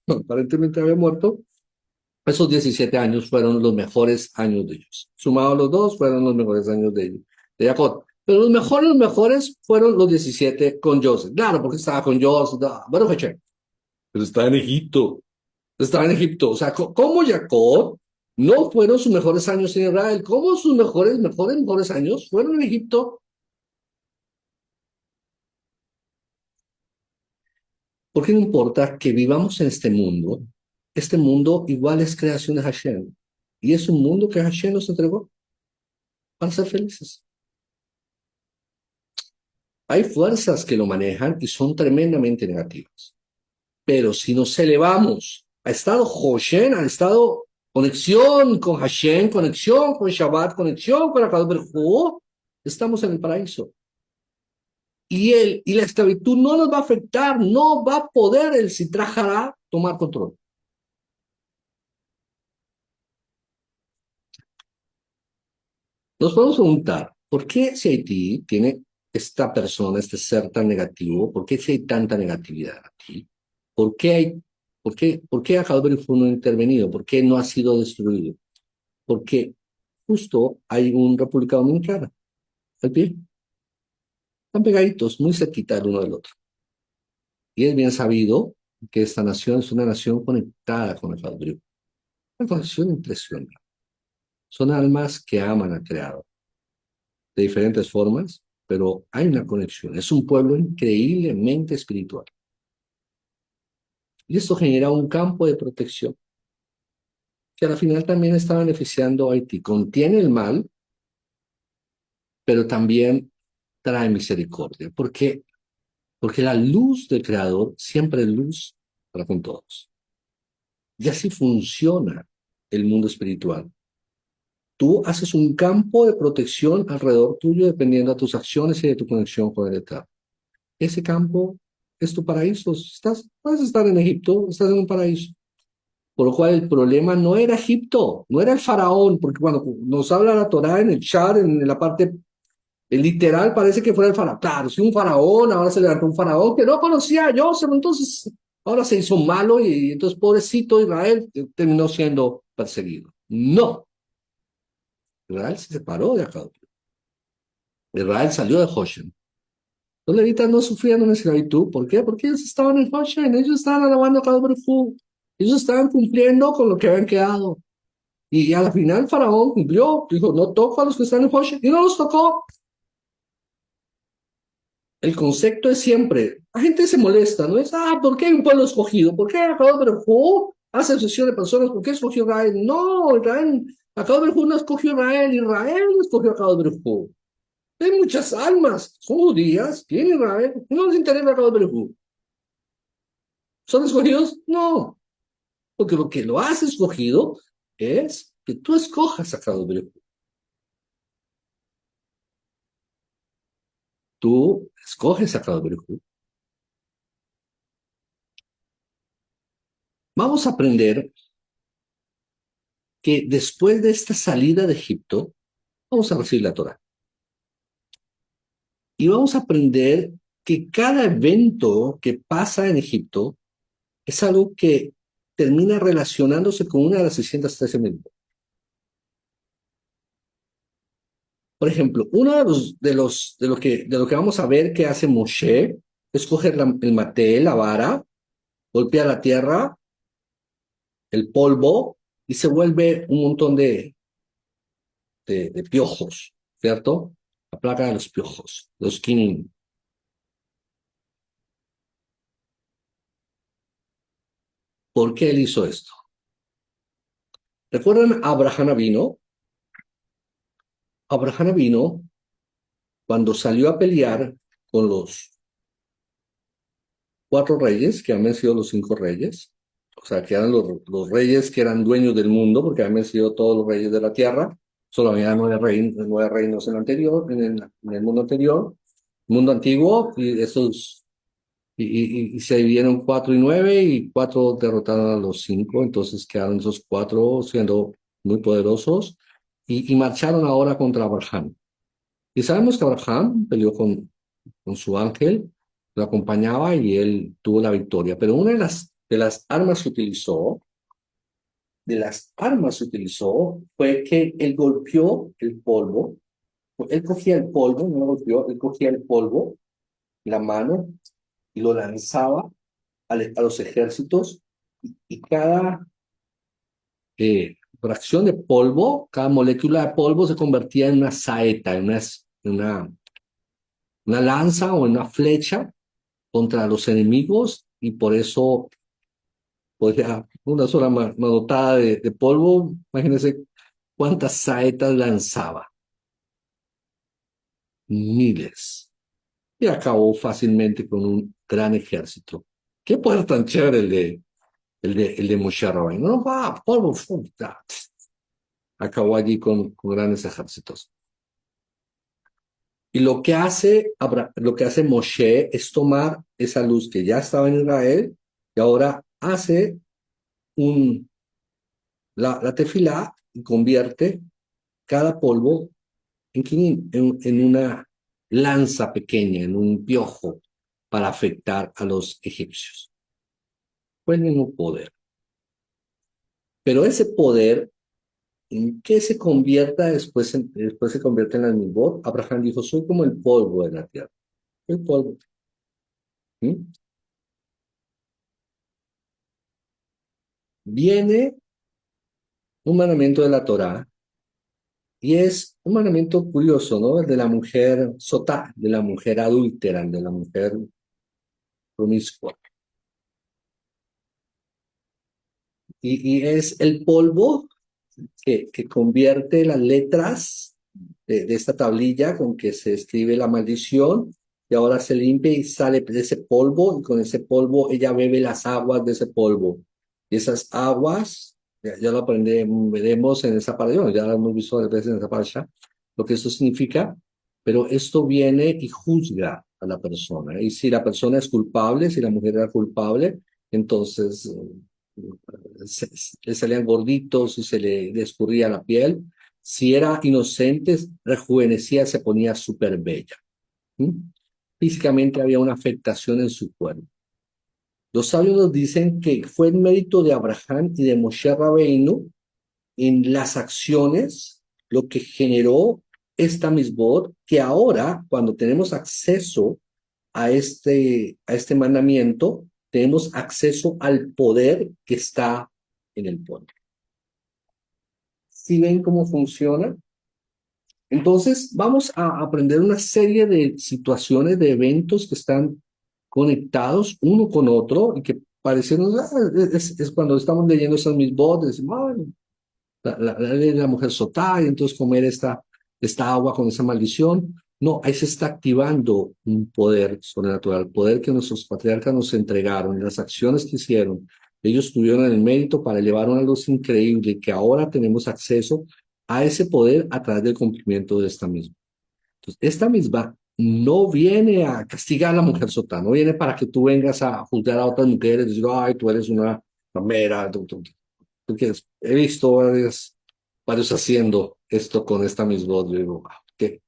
aparentemente había muerto, esos 17 años fueron los mejores años de ellos. Sumados los dos, fueron los mejores años de ellos, de Jacob. Pero los mejores fueron los 17 con Joseph. Claro, porque estaba con Joseph. Bueno, pero estaba en Egipto. Estaba en Egipto. O sea, ¿cómo Jacob no fueron sus mejores años en Israel? ¿Cómo sus mejores años fueron en Egipto? Porque no importa que vivamos en este mundo igual es creación de Hashem. Y es un mundo que Hashem nos entregó para ser felices. Hay fuerzas que lo manejan y son tremendamente negativas. Pero si nos elevamos a estado Hoshen, a estado conexión con Hashem, conexión con Shabbat, conexión con Akadosh Baruj Hu, estamos en el paraíso. Y la esclavitud no nos va a afectar, no va a poder el Sitra Hará tomar control. Nos podemos preguntar, ¿por qué si Haití tiene esta persona, este ser tan negativo? ¿Por qué si hay tanta negatividad aquí? ¿Por qué por qué Akadosh Baruj Hu no ha intervenido? ¿Por qué no ha sido destruido? Porque justo hay una República Dominicana al pie. Están pegaditos, muy cerquita el uno del otro. Y es bien sabido que esta nación es una nación conectada con el Akadosh Baruj Hu. Una conexión impresionante. Son almas que aman al Creador de diferentes formas, pero hay una conexión. Es un pueblo increíblemente espiritual. Y esto genera un campo de protección que al final también está beneficiando a Haití. Contiene el mal, pero también trae misericordia. ¿Por qué? Porque la luz del Creador siempre es luz para con todos. Y así funciona el mundo espiritual. Tú haces un campo de protección alrededor tuyo dependiendo de tus acciones y de tu conexión con el Eterno. Ese campo es tu paraíso. Puedes estar en Egipto, estás en un paraíso. Por lo cual el problema no era Egipto, no era el faraón, porque cuando nos habla la Torá en el Char, en la parte literal, parece que fuera el faraón. Claro, si un faraón, ahora se levantó un faraón que no conocía a Joseph, entonces ahora se hizo malo y entonces pobrecito Israel terminó siendo perseguido. No, Israel se separó de Jacob. Israel salió de Goshen. Los levitas no sufrían una esclavitud. ¿Por qué? Porque ellos estaban en Goshen, ellos estaban alabando a Kadosh Baruj Hu. Ellos estaban cumpliendo con lo que habían quedado. Y al final el faraón cumplió, dijo, no toco a los que están en Goshen, y no los tocó. El concepto es siempre, la gente se molesta, ¿no? Es, ¿por qué hay un pueblo escogido? ¿Por qué Akadosh Baruj Hu hace asociación de personas? ¿Por qué escogió Israel? No, Israel, Akadosh Baruj Hu no escogió Israel, Israel no escogió Akadosh Baruj Hu. Hay muchas almas, son judías, tienen Israel, no les interesa Akadosh Baruj Hu. ¿Son escogidos? No, porque lo que lo hace escogido es que tú escojas a Akadosh Baruj Hu. Tú escoges a Akadosh Baruj Hu. Vamos a aprender que después de esta salida de Egipto, vamos a recibir la Torah. Y vamos a aprender que cada evento que pasa en Egipto es algo que termina relacionándose con una de las 613 mil. Por ejemplo, uno de lo que vamos a ver que hace Moshe es coger el maté, la vara, golpea la tierra, el polvo, y se vuelve un montón de piojos, ¿cierto? La plaga de los piojos, los quinin. ¿Por qué él hizo esto? ¿Recuerdan a Abraham vino? Abraham vino cuando salió a pelear con los cuatro reyes, que habían sido los cinco reyes, o sea, que eran los reyes que eran dueños del mundo, porque habían sido todos los reyes de la tierra, solo había nueve reinos en el mundo antiguo, y se dividieron cuatro y nueve, y cuatro derrotaron a los cinco, entonces quedaron esos cuatro siendo muy poderosos, y marcharon ahora contra Abraham. Y sabemos que Abraham peleó con su ángel, lo acompañaba y él tuvo la victoria. Pero una de las armas que utilizó fue que él golpeó el polvo. Él cogía el polvo, no lo golpeó, él cogía el polvo, la mano, y lo lanzaba a los ejércitos, y cada fracción de polvo, cada molécula de polvo se convertía en una saeta, en una lanza o en una flecha contra los enemigos, y por eso podía una sola manotada de polvo, imagínense cuántas saetas lanzaba, miles, y acabó fácilmente con un gran ejército. Qué poder tan chévere el de Moshe Rabbeinu. No va, polvo, puta. Acabó allí con grandes ejércitos. Y lo que hace Moshe es tomar esa luz que ya estaba en Israel, y ahora hace la tefilá, y convierte cada polvo en una lanza pequeña, en un piojo, para afectar a los egipcios. Fue el mismo poder. Pero ese poder, ¿en qué se convierta después? Después se convierte en la misbot. Abraham dijo: soy como el polvo de la tierra. El polvo. ¿Sí? Viene un mandamiento de la Torá, y es un mandamiento curioso, ¿no? El de la mujer sotá, de la mujer adúltera, de la mujer promiscua. Y es el polvo que convierte las letras de esta tablilla con que se escribe la maldición, y ahora se limpia y sale de ese polvo, y con ese polvo ella bebe las aguas de ese polvo. Y esas aguas, ya lo veremos en esa parasha, bueno, ya lo hemos visto varias veces en esa parasha, lo que esto significa, pero esto viene y juzga a la persona. Y si la persona es culpable, si la mujer era culpable, entonces le salían gorditos y se le escurría la piel. Si era inocente, rejuvenecía, se ponía súper bella. ¿Mm? Físicamente había una afectación en su cuerpo. Los sabios nos dicen que fue el mérito de Abraham y de Moshe Rabbeinu en las acciones lo que generó esta misbod, que ahora, cuando tenemos acceso a este mandamiento, tenemos acceso al poder que está en el pueblo. ¿Sí ven cómo funciona? Entonces, vamos a aprender una serie de situaciones, de eventos que están conectados uno con otro, y que parecen, es cuando estamos leyendo esas misbot, decimos: "Ay, la ley de la mujer sotá, y entonces comer esta agua con esa maldición". No, ahí se está activando un poder sobrenatural, poder que nuestros patriarcas nos entregaron, y las acciones que hicieron. Ellos tuvieron el mérito para elevar una luz increíble, que ahora tenemos acceso a ese poder a través del cumplimiento de esta misma. Entonces, esta misma no viene a castigar a la mujer sotá, no viene para que tú vengas a juzgar a otras mujeres y decir: ay, tú eres una ramera, porque he visto varios haciendo esto con esta misma voz. Yo digo: wow, qué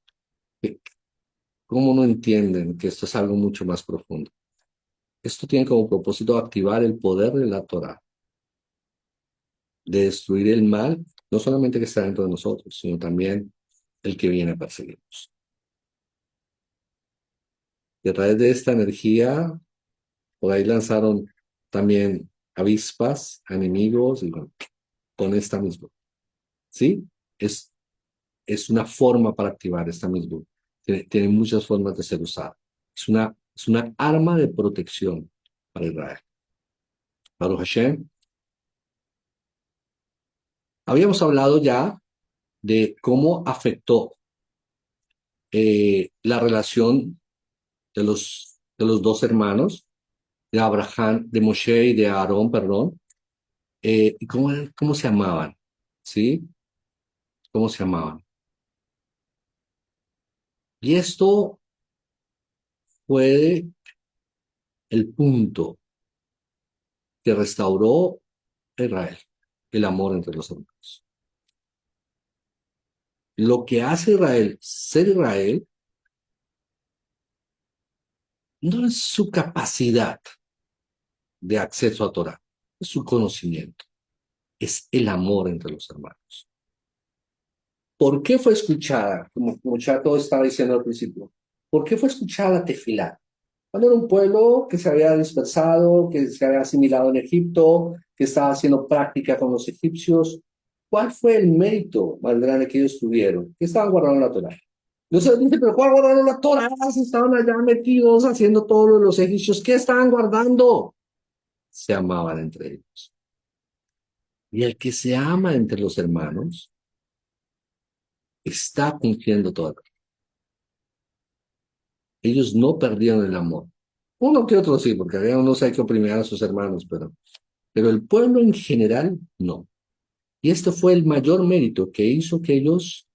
¿Cómo no entienden que esto es algo mucho más profundo? Esto tiene como propósito activar el poder de la Torah, de destruir el mal, no solamente que está dentro de nosotros, sino también el que viene a perseguirnos. Y a través de esta energía, por ahí lanzaron también avispas, a enemigos, y bueno, con esta misma. ¿Sí? Es, es una forma para activar esta misma. Tiene muchas formas de ser usada. Es una arma de protección para Israel. Baruch Hashem. Habíamos hablado ya de cómo afectó la relación de los dos hermanos, de Abraham, de Moshe y de Aarón, perdón, y cómo se amaban, ¿sí? ¿Cómo se amaban? Y esto fue el punto que restauró a Israel, el amor entre los hermanos. Lo que hace Israel ser Israel no es su capacidad de acceso a Torah, es su conocimiento, es el amor entre los hermanos. ¿Por qué fue escuchada? Como Chato estaba diciendo al principio, ¿por qué fue escuchada la tefilá? Cuando era un pueblo que se había dispersado, que se había asimilado en Egipto, que estaba haciendo práctica con los egipcios. ¿Cuál fue el mérito más grande que ellos tuvieron? Que estaban guardando la Torah. No se dice, pero ¿cuál guardaron la Torah? Si estaban allá metidos haciendo todo lo de los egipcios. ¿Qué estaban guardando? Se amaban entre ellos. Y el que se ama entre los hermanos está cumpliendo todo. Ellos no perdieron el amor. Uno que otro sí, porque había unos hay que oprimir a sus hermanos, pero el pueblo en general no. Y este fue el mayor mérito que hizo que ellos,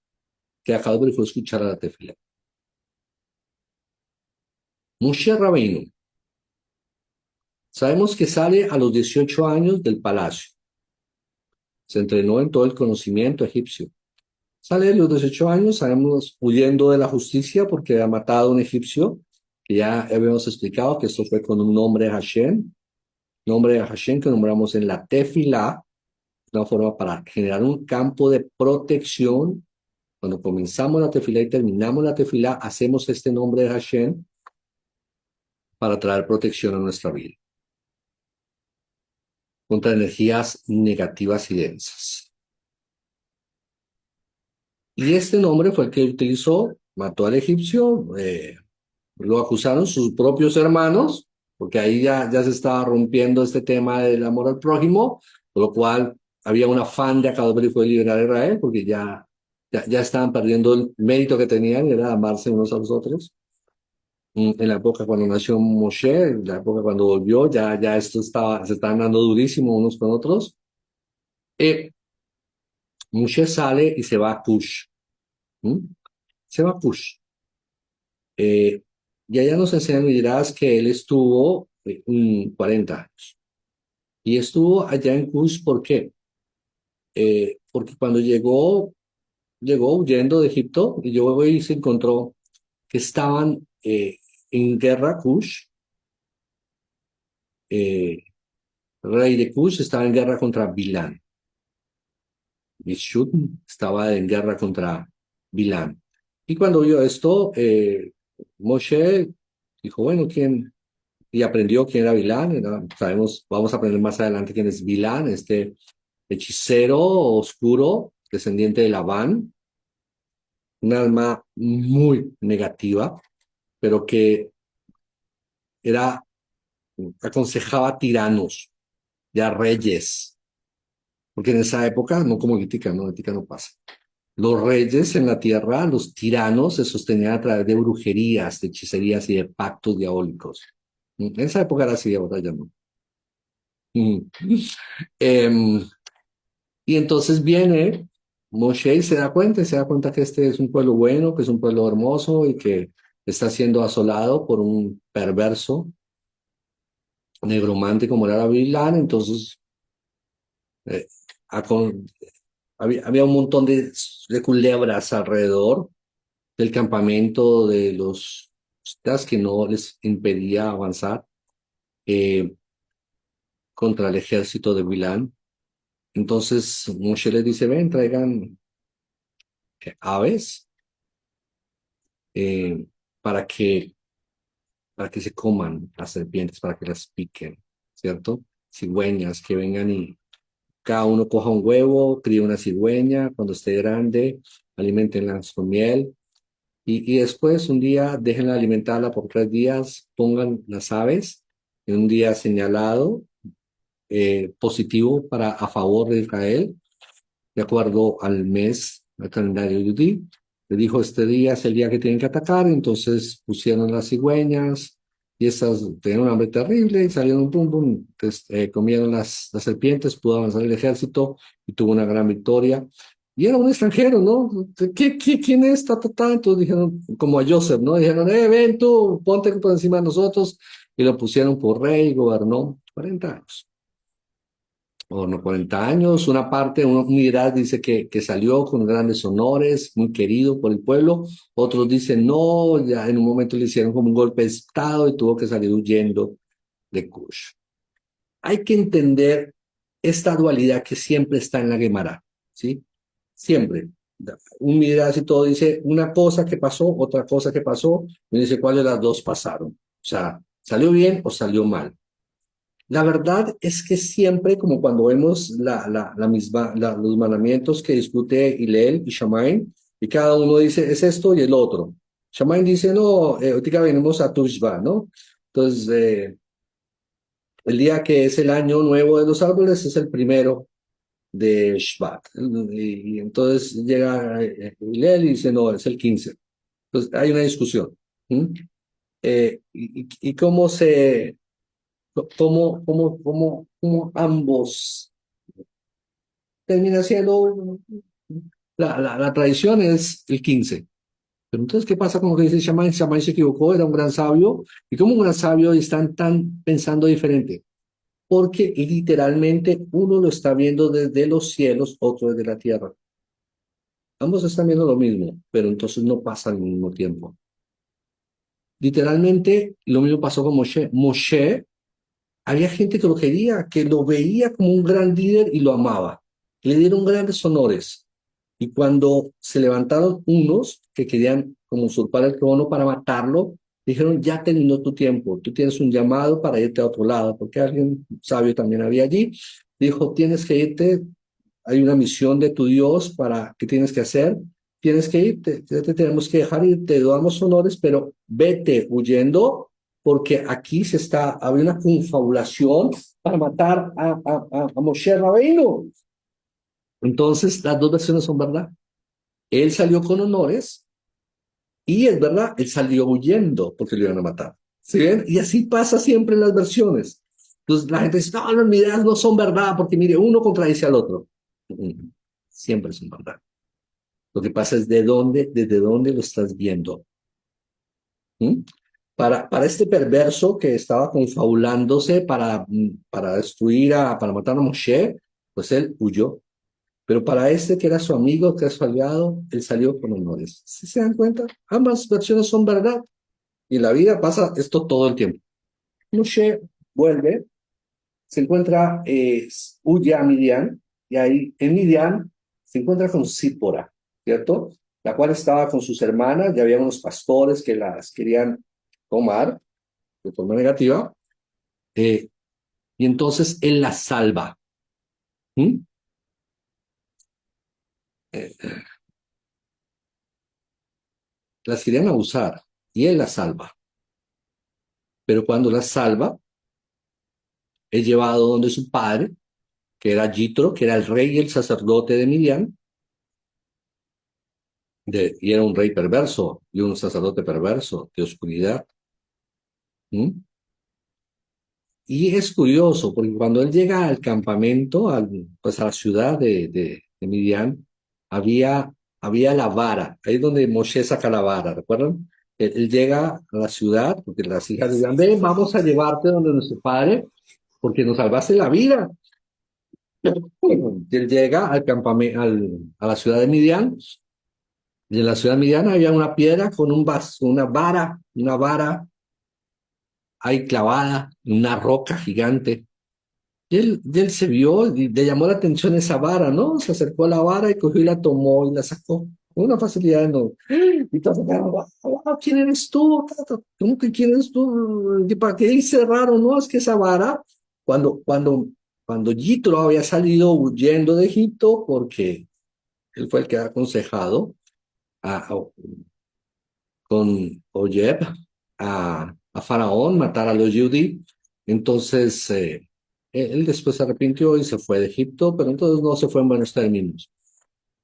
que Akadosh fue escuchar a la tefila. Moshe Rabbeinu, sabemos que sale a los 18 años del palacio. Se entrenó en todo el conocimiento egipcio. Sale a los 18 años, sabemos, huyendo de la justicia porque había matado a un egipcio, que ya habíamos explicado que esto fue con un nombre de Hashem que nombramos en la tefila, una forma para generar un campo de protección. Cuando comenzamos la tefilá y terminamos la tefilá, hacemos este nombre de Hashem para traer protección a nuestra vida contra energías negativas y densas. Y este nombre fue el que utilizó, mató al egipcio, lo acusaron sus propios hermanos, porque ahí ya se estaba rompiendo este tema del amor al prójimo, por lo cual había un afán de Akadosh de liberar a Israel, porque ya estaban perdiendo el mérito que tenían, era amarse unos a los otros. En la época cuando nació Moshe, en la época cuando volvió, ya esto se estaban dando durísimo unos con otros. Eh, Moshe sale y se va a Cush. ¿Mm? Se va a Cush. Eh, y allá nos enseñan y dirás que él estuvo 40 años. Y estuvo allá en Cush, ¿por qué? Porque cuando llegó huyendo de Egipto y luego y se encontró que estaban en guerra Cush. eh, Rey de Cush estaba en guerra contra Bilán. Bishut estaba en guerra contra Bilán. Y cuando vio esto, Moshe dijo, bueno, ¿quién? Y aprendió quién era Bilán. Sabemos, vamos a aprender más adelante quién es Bilán, este hechicero oscuro, descendiente de Labán, un alma muy negativa, pero que era, aconsejaba tiranos, ya reyes, porque en esa época, no como Gitica, no, Gitica no pasa. Los reyes en la tierra, los tiranos, se sostenían a través de brujerías, de hechicerías y de pactos diabólicos. En esa época era así, ahora ya no. Mm. Em, y entonces viene Moshe y se da cuenta que este es un pueblo bueno, que es un pueblo hermoso y que está siendo asolado por un perverso negromante como era Bilán. Entonces, eh, acon- había un montón de culebras alrededor del campamento de los que no les impedía avanzar eh, contra el ejército de Bilán. Entonces Moshe les dice, ven, traigan aves eh, para que, para que se coman las serpientes, para que las piquen, ¿cierto? Cigüeñas que vengan y cada uno coja un huevo, críe una cigüeña, cuando esté grande, alimentenlas con miel. Y después un día déjenla alimentarla por 3 días, pongan las aves en un día señalado, positivo para a favor de Israel, de acuerdo al mes, al calendario judí. Le dijo, este día es el día que tienen que atacar, entonces pusieron las cigüeñas y esas tenían un hambre terrible y salieron pum, pum, entonces, comieron las serpientes, pudo avanzar el ejército y tuvo una gran victoria. Y era un extranjero, ¿no? ¿Quién es? Entonces dijeron, como a Joseph, ¿no? Dijeron, ven tú, ponte por encima de nosotros. Y lo pusieron por rey, gobernó 40 años o no 40 años. Una parte, una unidad dice que salió con grandes honores, muy querido por el pueblo. Otros dicen no, ya en un momento le hicieron como un golpe de estado y tuvo que salir huyendo de Kush. Hay que entender esta dualidad que siempre está en la Gemara, ¿sí? Siempre. Un Midrash y todo dice una cosa que pasó, otra cosa que pasó, y dice cuál de las dos pasaron. O sea, ¿salió bien o salió mal? La verdad es que siempre, como cuando vemos la misma, los mandamientos que discute Hillel y Shammai, y cada uno dice, es esto y el otro. Shammai dice, no, ahorita venimos a Tushba, ¿no? Entonces, el día que es el año nuevo de los árboles es el primero de Shvat. Y entonces llega Hillel y dice, no, es el 15. Entonces, hay una discusión. ¿Mm? Y cómo ambos termina siendo, la tradición es el 15. Pero entonces, ¿qué pasa con lo que dice Shammai? Shammai se equivocó, era un gran sabio. ¿Y cómo un gran sabio están tan pensando diferente? Porque literalmente uno lo está viendo desde los cielos, otro desde la tierra. Ambos están viendo lo mismo, pero entonces no pasa al mismo tiempo. Literalmente, lo mismo pasó con Moshe. Moshe, había gente que lo quería, que lo veía como un gran líder y lo amaba. Le dieron grandes honores. Y cuando se levantaron unos que querían como usurpar el trono para matarlo, dijeron, ya terminó tu tiempo, tú tienes un llamado para irte a otro lado, porque alguien sabio también había allí. Dijo, tienes que irte, hay una misión de tu Dios para que tienes que hacer, tienes que irte, ya te tenemos que dejar ir, te damos honores, pero vete huyendo, porque aquí había una confabulación para matar a Moshe Rabbeinu. Entonces, las dos versiones son verdad. Él salió con honores y es verdad, él salió huyendo porque lo iban a matar. ¿Sí ven? Y así pasa siempre en las versiones. Entonces la gente dice, no, las miradas no son verdad porque mire, uno contradice al otro. Siempre son verdad. Lo que pasa es desde dónde lo estás viendo. ¿Mm? Para este perverso que estaba confabulándose para destruir, para matar a Moshe, pues él huyó. Pero para este que era su amigo, que era su aliado, él salió con honores. ¿Sí se dan cuenta? Ambas versiones son verdad. Y en la vida pasa esto todo el tiempo. Moshe vuelve, se encuentra, huye a Midian, y ahí en Midian se encuentra con Sípora, ¿cierto? La cual estaba con sus hermanas, y había unos pastores que las querían tomar de forma negativa, eh, y entonces él las salva. ¿Mm? Eh, las querían abusar, y él las salva. Pero cuando las salva, es llevado donde su padre, que era Yitro, que era el rey y el sacerdote de Midian, y era un rey perverso y un sacerdote perverso de oscuridad. ¿Mm? Y es curioso, porque cuando él llega al campamento, pues a la ciudad de Midian, había la vara, ahí es donde Moshe saca la vara, ¿recuerdan? Él llega a la ciudad, porque las hijas le digan, ven, vamos a llevarte donde nuestro padre, porque nos salvaste la vida. Y él llega al campamento, a la ciudad de Midian, Y en la ciudad mediana había una piedra con una vara ahí clavada, una roca gigante. Y él se vio y le llamó la atención esa vara, ¿no? Se acercó a la vara y cogió y la tomó y la sacó con una facilidad enorme. Y todos se quedaron, "Guau, guau, ¿quién eres tú? ¿Cómo que quién eres tú? ¿Y para qué dice raro? No, es que esa vara, cuando, cuando, cuando Yitro había salido huyendo de Egipto, porque él fue el que ha aconsejado con Oyeb a Faraón matar a los Yudí. Entonces, él después se arrepintió y se fue de Egipto, pero entonces no se fue en buenos términos.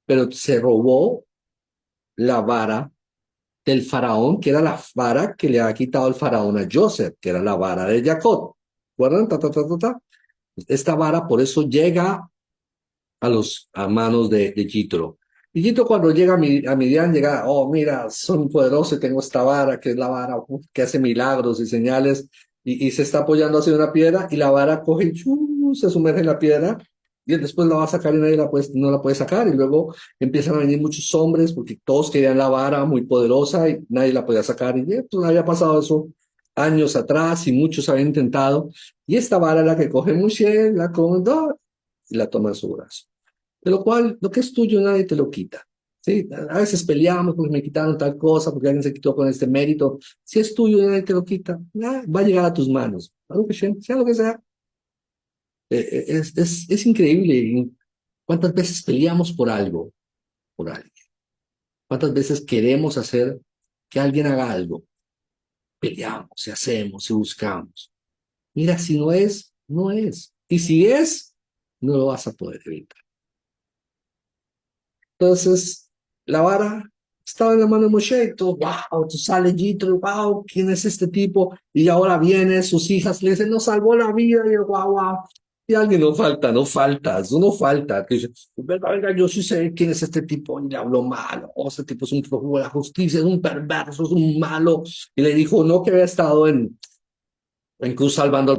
Pero se robó la vara del faraón, que era la vara que le había quitado el faraón a Joseph, que era la vara de Jacob. ¿Recuerdan? Ta, ta, ta, ta, ta. Esta vara por eso llega a manos de Yitro. Y Yitro cuando llega a Midian, llega, oh, mira, son poderosos, tengo esta vara, que es la vara que hace milagros y señales, y se está apoyando hacia una piedra, y la vara coge y se sumerge en la piedra, y él después la va a sacar y nadie no la puede sacar, y luego empiezan a venir muchos hombres, porque todos querían la vara muy poderosa, y nadie la podía sacar, y pues había pasado eso años atrás, y muchos habían intentado, y esta vara la que coge Moshe, la come, y la toma en su brazo. De lo cual, lo que es tuyo nadie te lo quita. ¿Sí? A veces peleamos porque me quitaron tal cosa, porque alguien se quitó con este mérito. Si es tuyo nadie te lo quita, va a llegar a tus manos. Algo que sea lo que sea. Es increíble cuántas veces peleamos por algo, por alguien. Cuántas veces queremos hacer que alguien haga algo. Peleamos, y hacemos, y buscamos. Mira, si no es, no es. Y si es, no lo vas a poder evitar. Entonces, la vara estaba en la mano de Moshe, y todo, wow, tú sales Jitro, wow, ¿quién es este tipo? Y ahora viene, sus hijas le dicen, nos salvó la vida, y yo, wow, wow. Y alguien no falta, no faltas, uno falta, que dice, venga, venga, yo sí sé quién es este tipo, y le habló malo, oh, este tipo es un prófugo de la justicia, es un perverso, es un malo, y le dijo, no, que había estado en Cruz salvando